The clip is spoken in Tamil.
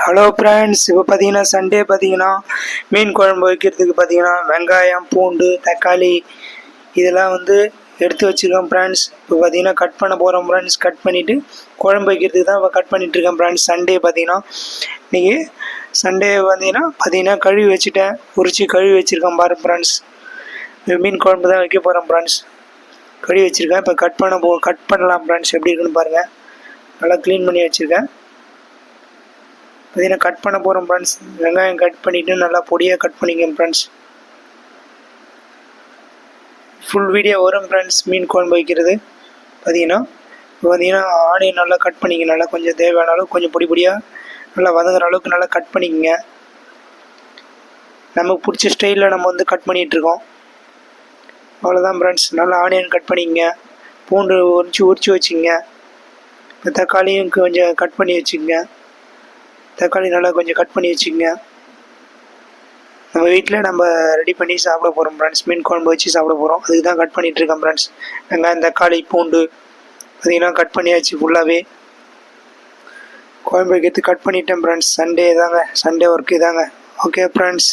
ஹலோ ஃப்ரெண்ட்ஸ், இப்போ பார்த்தீங்கன்னா சண்டே பார்த்தீங்கன்னா மீன் குழம்பு வைக்கிறதுக்கு பார்த்தீங்கன்னா வெங்காயம், பூண்டு, தக்காளி இதெல்லாம் எடுத்து வச்சுருக்கோம் ஃப்ரெண்ட்ஸ். இப்போ பார்த்தீங்கன்னா கட் பண்ண போகிறோம் ஃப்ரெண்ட்ஸ். கட் பண்ணிவிட்டு குழம்பு வைக்கிறதுக்கு தான் இப்போ கட் பண்ணிகிட்ருக்கேன் ஃப்ரெண்ட்ஸ். சண்டே பார்த்தீங்கன்னா இன்றைக்கி சண்டே பார்த்தீங்கன்னா கழுவி வச்சுட்டேன், உரித்து கழுவி வச்சுருக்கேன் பாருங்கள் ஃப்ரெண்ட்ஸ். மீன் குழம்பு தான் வைக்க போகிறேன் ஃப்ரெண்ட்ஸ். கழுவி வச்சுருக்கேன். இப்போ கட் பண்ணலாம் ஃப்ரெண்ட்ஸ். எப்படி இருக்குன்னு பாருங்கள். நல்லா க்ளீன் பண்ணி வச்சுருக்கேன். பார்த்தீங்கன்னா கட் பண்ண போகிறோம் ஃப்ரெண்ட்ஸ். வெங்காயம் கட் பண்ணிவிட்டு நல்லா பொடியாக கட் பண்ணிக்கோங்க ஃப்ரெண்ட்ஸ். ஃபுல் வீடியோ வரும் ஃப்ரெண்ட்ஸ் மீன் குழம்பு வைக்கிறது. பார்த்தீங்கன்னா ஆனியன் நல்லா கட் பண்ணிக்கங்க. நல்லா கொஞ்சம் தேவையான அளவுக்கு கொஞ்சம் பொடியாக நல்லா வதங்குற அளவுக்கு நல்லா கட் பண்ணிக்கோங்க. நமக்கு பிடிச்ச ஸ்டைலில் நம்ம கட் பண்ணிகிட்ருக்கோம். அவ்வளோதான் ஃப்ரெண்ட்ஸ். நல்லா ஆனியன் கட் பண்ணிக்கங்க. பூண்டு உரிச்சு வச்சுக்கோங்க. இப்போ தக்காளியும் கொஞ்சம் கட் பண்ணி வச்சுக்கோங்க. தக்காளி நல்லா கொஞ்சம் கட் பண்ணி வச்சுக்கோங்க. நம்ம வீட்டில் நம்ம ரெடி பண்ணி சாப்பிட போகிறோம் ஃப்ரெண்ட்ஸ். மீன் குழம்பு வச்சு சாப்பிட போகிறோம். அதுக்கு தான் கட் பண்ணிகிட்ருக்கேன் ஃப்ரெண்ட்ஸ். வெங்காயம், தக்காளி, பூண்டு பார்த்திங்கன்னா கட் பண்ணியாச்சு ஃபுல்லாகவே. குழம்பு வைக்கிறதுக்கு கட் பண்ணிட்டேன் ஃப்ரெண்ட்ஸ். சண்டே ஒர்க்கு தாங்க. Okay friends.